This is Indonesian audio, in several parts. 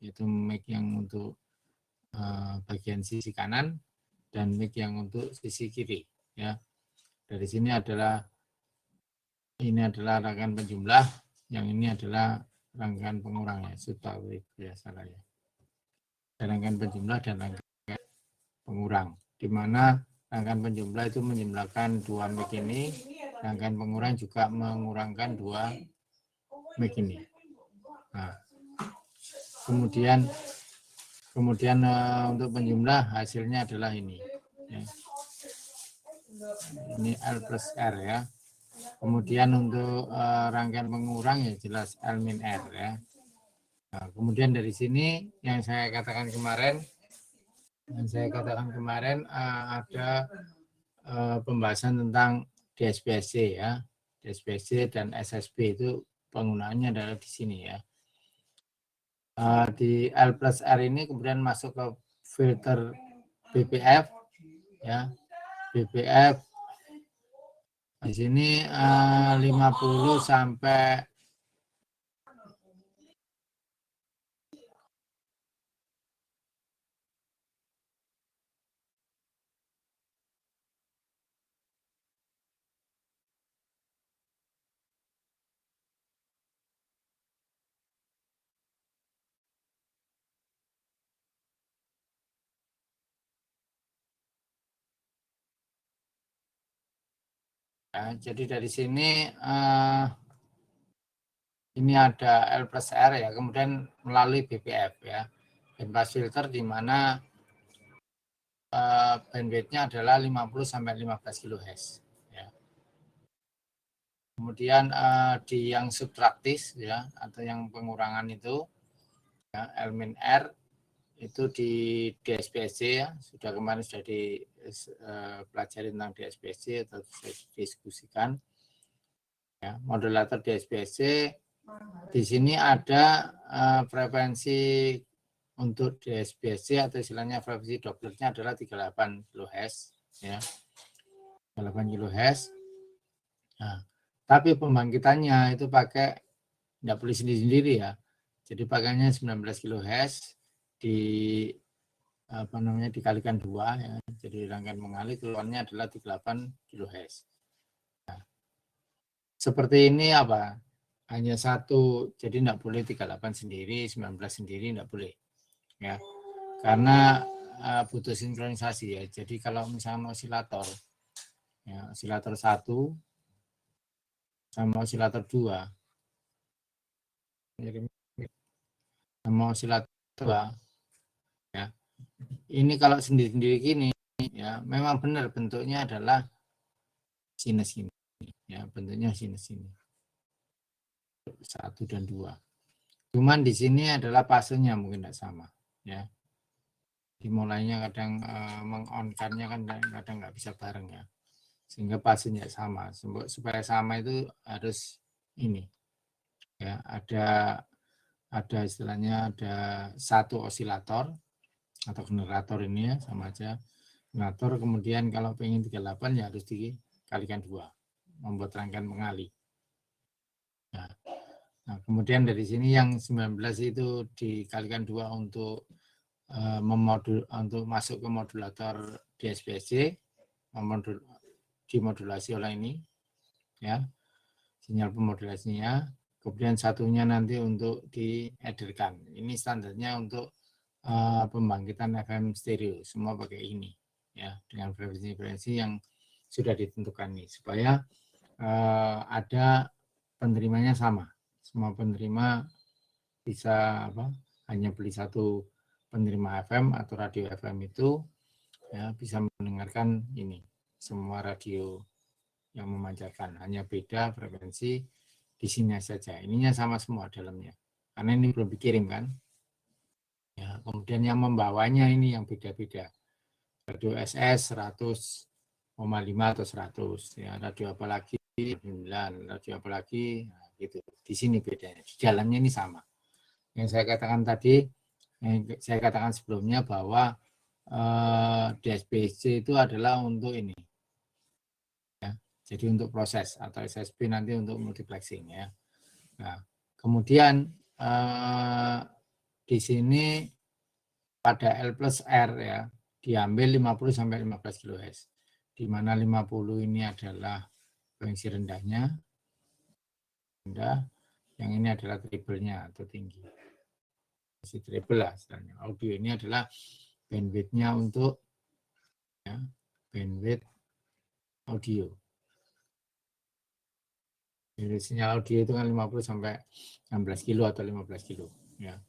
yaitu mic yang untuk bagian sisi kanan dan mic yang untuk sisi kiri. Ya, dari sini adalah rangkaian penjumlah, yang ini adalah rangkaian pengurang ya, biasa ya. Rangkaian penjumlah dan rangkaian pengurang, di mana rangkaian penjumlah itu menjumlahkan 2 mic ini, rangkaian pengurang juga mengurangkan 2 mic ini. Nah, kemudian untuk penjumlah hasilnya adalah ini. Ya. Ini L plus R ya. Kemudian untuk rangkaian pengurang ya jelas L min R ya. Nah, kemudian dari sini yang saya katakan kemarin, ada pembahasan tentang DSPC ya. DSPC dan SSB itu penggunaannya adalah di sini ya. Di L plus R ini kemudian masuk ke filter BPF ya. BPF di sini 50 sampai ya, jadi dari sini ini ada L plus R ya, kemudian melalui BPF ya, bandpass filter di mana bandwidth-nya adalah 50 sampai 15 kHz ya. Kemudian di yang subtraktis ya atau yang pengurangan itu ya, L min R itu di DSPC ya, kemarin sudah dipelajari tentang DSPC atau didiskusikan ya. Modulator DSPC di sini ada frekuensi untuk DSPC atau istilahnya frekuensi Dopplernya adalah 38 kHz ya. 38 kHz. Nah, tapi pembangkitannya itu pakai tidak boleh sendiri-sendiri ya. Jadi pakainya 19 kHz dikalikan 2 ya. Jadi rangkaian mengalir keluarnya adalah 38 kHz. Nah, seperti ini apa? Hanya satu, jadi tidak boleh 38 sendiri, 19 sendiri tidak boleh. Ya. Karena butuh sinkronisasi ya. Jadi kalau misalnya osilator ya, osilator 1 sama osilator 2 sama osilator 2 ya. Ini kalau sendiri-sendiri gini ya, memang benar bentuknya adalah sinus ini ya, bentuknya sinus ini. 1 dan 2. Cuman di sini adalah fasenya mungkin tidak sama ya. Dimulainya kadang meng-on-kan-nya kan kadang nggak bisa bareng ya. Sehingga fasenya sama. Supaya sama itu harus ini ya, ada istilahnya ada satu osilator atau generator ini ya, sama aja generator. Kemudian kalau pengen 38 ya harus dikalikan 2, membuat rangkaian mengalih. Nah, kemudian dari sini yang 19 itu dikalikan 2 untuk untuk masuk ke modulator DSPC, dimodulasi oleh ini ya, sinyal pemodulasinya. Kemudian satunya nanti untuk diedarkan. Ini standarnya untuk pembangkitan FM stereo, semua pakai ini ya, dengan frekuensi-frekuensi yang sudah ditentukan nih, supaya ada penerimanya sama. Semua penerima bisa hanya beli satu penerima FM atau radio FM itu ya, bisa mendengarkan ini semua radio yang memancarkan, hanya beda frekuensi di sini saja. Ininya sama semua dalamnya, karena ini belum dikirim kan. Ya, kemudian yang membawanya ini yang beda-beda. Radio SS 100,5 atau 100 ya, radio apa lagi 9, radio apa lagi nah, gitu. Di sini bedanya. Di dalamnya ini sama. Yang saya katakan tadi, saya katakan sebelumnya bahwa DSPC itu adalah untuk ini ya. Jadi untuk proses, atau SSB nanti untuk multiplexing ya. Nah, kemudian di sini pada L plus R ya, diambil 50 sampai 15 kHz. Di mana 50 ini adalah frekuensi rendahnya, rendah, yang ini adalah triple-nya atau tinggi. Masih triple lah istilahnya. Audio ini adalah bandwidth-nya untuk ya, bandwidth audio. Jadi sinyal audio itu kan 50 sampai 16 kilo atau 15 kilo. Ya.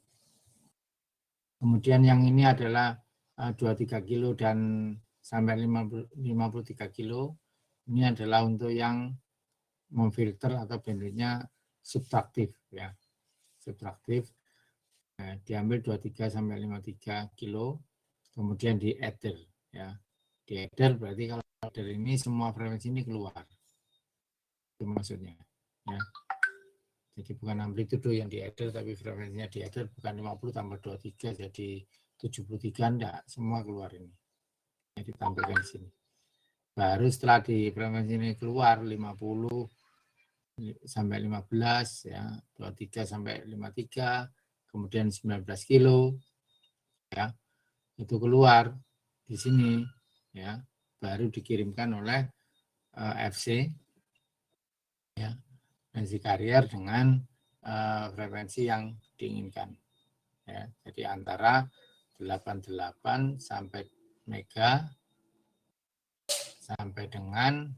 Kemudian yang ini adalah 23 kilo dan sampai 53 kilo. Ini adalah untuk yang memfilter atau bandwidth-nya subtraktif. Ya. Subtraktif. Nah, diambil 23 sampai 53 kilo. Kemudian di ether. Ya. Di ether berarti kalau dari ini semua frekuensi ini keluar. Itu maksudnya. Ya. Jadi bukan amplitudo yang di ether, tapi frekuensinya di ether bukan 50 tambah 23 jadi 73, enggak, semua keluar ini. Jadi tampilkan di sini. Baru setelah di frekuensi ini keluar 50 sampai 15 ya, 23 sampai 53, kemudian 19 kilo ya. Itu keluar di sini ya, baru dikirimkan oleh FC ya. Frekuensi karier dengan frekuensi yang diinginkan. Ya, jadi antara 88 sampai mega sampai dengan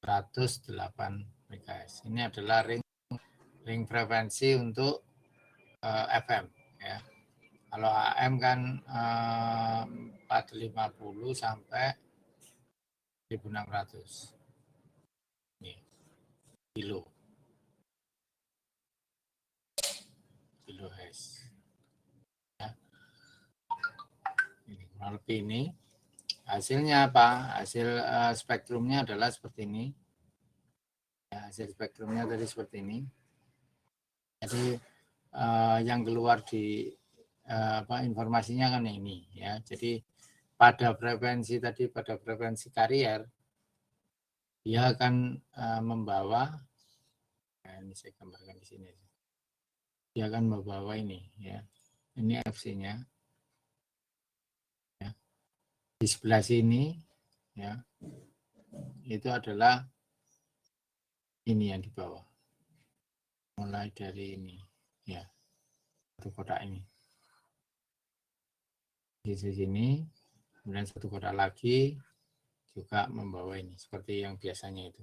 108 MHz. Ini adalah ring frekuensi untuk FM. Ya. Kalau AM kan 450 sampai 1600. Ini kilo. Kilohertz. Ya. Ini kurang lebih ini. Hasilnya apa? Hasil spektrumnya adalah seperti ini. Ya, hasil spektrumnya tadi seperti ini. Jadi yang keluar di informasinya kan ini ya. Jadi pada frekuensi tadi, pada frekuensi karier, dia akan membawa, nah ini saya gambarkan di sini. Dia akan membawa ini ya. Ini FC-nya. Ya. Di sebelah sini ya. Itu adalah ini yang dibawa. Mulai dari ini ya. Satu kotak ini. Di sini, kemudian satu kotak lagi juga membawa ini seperti yang biasanya itu.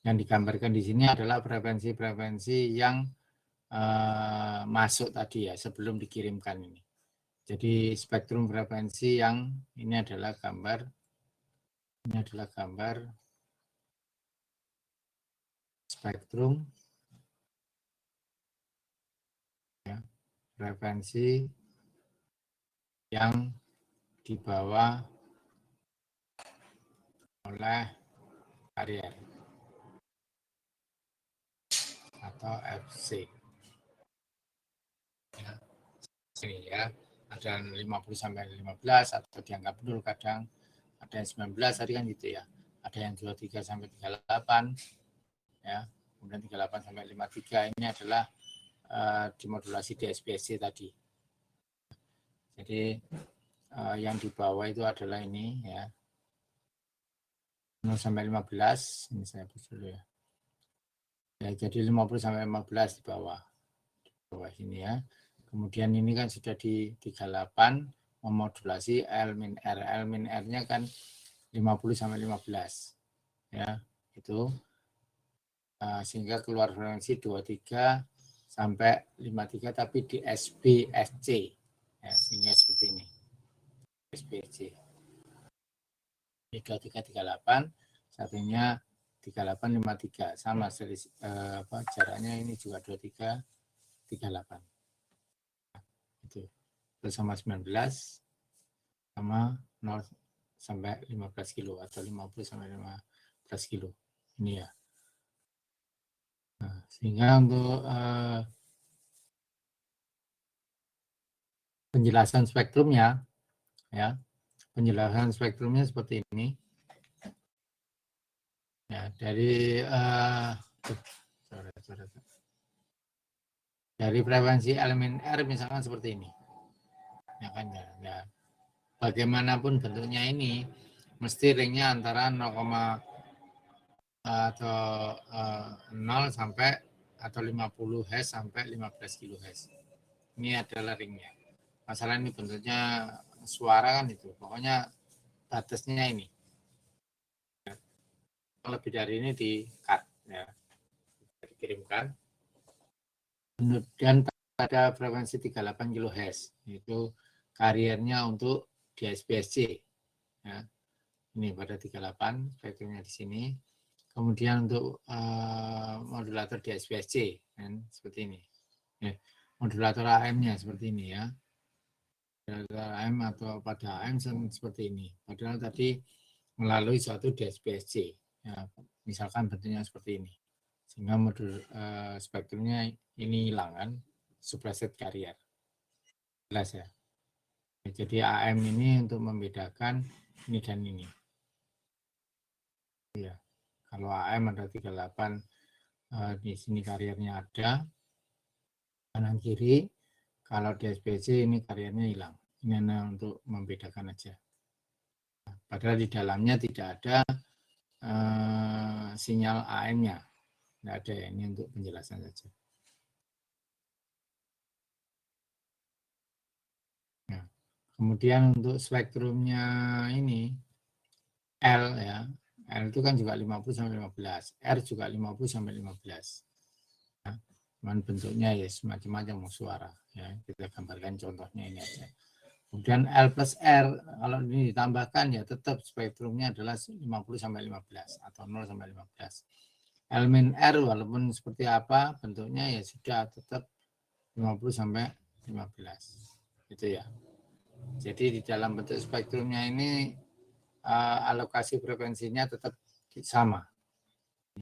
Yang digambarkan di sini adalah frekuensi-frekuensi yang masuk tadi ya sebelum dikirimkan ini. Jadi spektrum frekuensi yang ini adalah gambar spektrum ya, frekuensi yang dibawa oleh karier atau FC. Ya, sini ya, ada 50 sampai 15 atau dianggap dulu kadang, ada yang 19 tadi kan gitu ya. Ada yang 23 sampai 38 ya. Kemudian 38 sampai 53 ini adalah dimodulasi di SPSC tadi. Jadi yang di bawah itu adalah ini ya. 0 sampai 15, ini saya hapus dulu ya. Ya, jadi 50 sampai 15 di bawah. Di bawah sini ya. Kemudian ini kan sudah di 38 memodulasi L-R. L-R-nya kan 50 sampai 15. Ya, itu sehingga keluar frekuensi 23 sampai 53 tapi di SPSC. Ya, sehingga seperti ini. SPSC. 3338, satunya 3853 sama jaraknya ini juga 2338. Itu bersama 19 sama 0 sampai 15 kilo atau 50 sampai 15 kilo. Ini ya. Nah, sehingga untuk penjelasan spektrumnya ya. Penjelasan spektrumnya seperti ini. Ya, dari Dari frekuensi elemen R misalkan seperti ini. Ya kan ya. Ya. Bagaimanapun bentuknya ini mesti ringnya antara 0, atau 0 sampai atau 50 Hz sampai 15 kHz. Ini adalah ringnya. Masalah ini bentuknya suara kan itu. Pokoknya batasnya ini. Lebih dari ini di cut ya. Dikirimkan. Dan pada frekuensi 38 kHz itu kariernya untuk DSP-SC ya. Ini pada 38 spektrumnya di sini. Kemudian untuk modulator DSP-SC kan seperti ini. Ya. Modulator AM-nya seperti ini ya. Modulator AM atau pada AM seperti ini. Padahal tadi melalui suatu DSP-SC. Ya. Misalkan bentuknya seperti ini. Sehingga modul spektrumnya ini hilang kan, suppressed carrier. Jelas ya. Jadi AM ini untuk membedakan ini dan ini. Ya. Kalau AM ada 38, di sini kariernya ada, kanan kiri. Kalau DSPC ini kariernya hilang. Ini hanya untuk membedakan aja. Padahal di dalamnya tidak ada sinyal AM-nya. Tidak ada ya, ini untuk penjelasan saja. Nah, kemudian untuk spektrumnya ini, L ya, L itu kan juga 50 sampai 15, R juga 50 sampai 15. Ya, cuman bentuknya ya semacam-macam suara ya. Kita gambarkan contohnya ini aja. Kemudian L plus R kalau ini ditambahkan ya tetap spektrumnya adalah 50 sampai 15 atau 0 sampai 15. Elemen R walaupun seperti apa bentuknya ya sudah tetap 50 sampai 15. Gitu ya. Jadi di dalam bentuk spektrumnya ini alokasi frekuensinya tetap sama.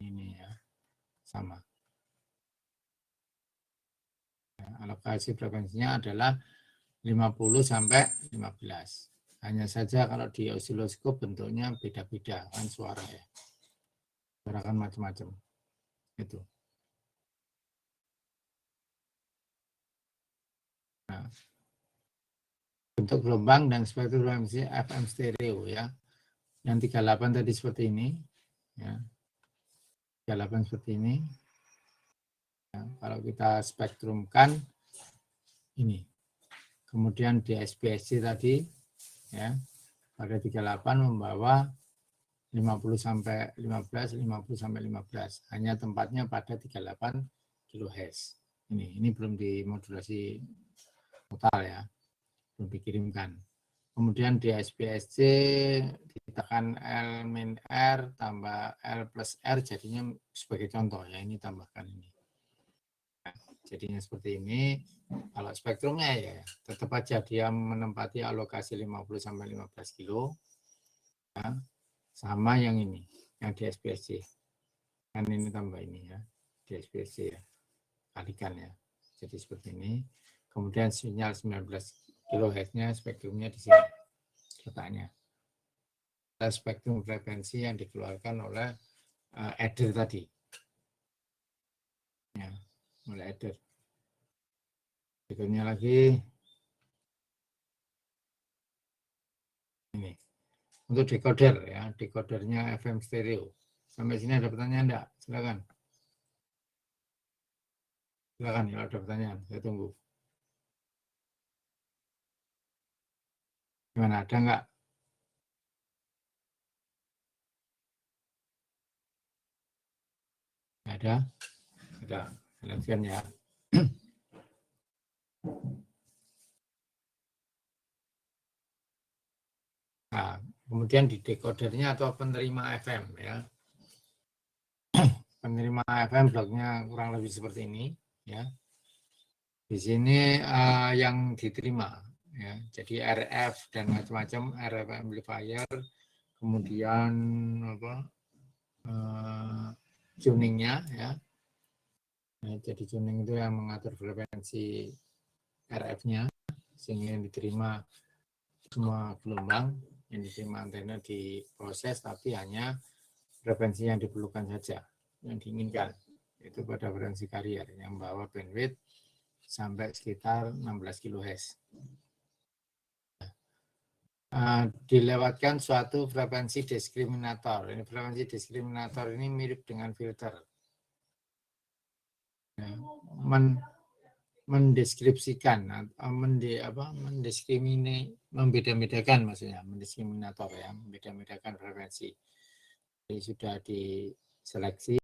Ini ya, sama. Alokasi frekuensinya adalah 50 sampai 15. Hanya saja kalau di osiloskop bentuknya beda-beda kan suara ya. Suara kan macam-macam. Itu. Nah, bentuk gelombang dan spektrum frekuensi FM stereo ya. Yang 38 tadi seperti ini ya. 38 seperti ini. Ya, kalau kita spektrumkan ini. Kemudian di SPSC tadi ya pada 38 membawa 50 sampai 15, 50 sampai 15. Hanya tempatnya pada 38 kHz. Ini belum dimodulasi total ya, belum dikirimkan. Kemudian di SPSC ditekan L min R tambah L plus R jadinya sebagai contoh ya, ini tambahkan ini. Jadinya seperti ini. Kalau spektrumnya ya tetap aja dia menempati alokasi 50 sampai 15 kilo. Ya, sama yang ini, yang di SPSC. Kan ini tambah ini ya, di SPSC ya. Kalikan ya. Jadi seperti ini. Kemudian sinyal 19 kHz-nya spektrumnya di sini. Letaknya. Spektrum frekuensi yang dikeluarkan oleh adder tadi. Ya, oleh adder. Berikutnya lagi ini untuk decoder ya, decodernya FM stereo. Sampai sini ada pertanyaan enggak? Silakan. Silakan kalau ada pertanyaan, saya tunggu. Gimana, ada enggak? Ada? Ada. Lanjutkan ya. Nah, kemudian di decodernya atau penerima FM ya. Penerima FM bloknya kurang lebih seperti ini ya. Di sini yang diterima ya. Jadi RF dan macam-macam RF amplifier, kemudian apa? Tuningnya ya. Nah, jadi tuning itu yang mengatur frekuensi RF-nya sehingga yang diterima semua gelombang yang diterima antena diproses tapi hanya frekuensi yang diperlukan saja yang diinginkan itu pada frekuensi carrier yang membawa bandwidth sampai sekitar 16 kHz. Dilewatkan suatu frekuensi diskriminator. Ini frekuensi diskriminator ini mirip dengan filter. Ya, mendeskripsikan, membeda-bedakan maksudnya, mendiskriminator ya, membeda-bedakan frekuensi. Jadi sudah diseleksi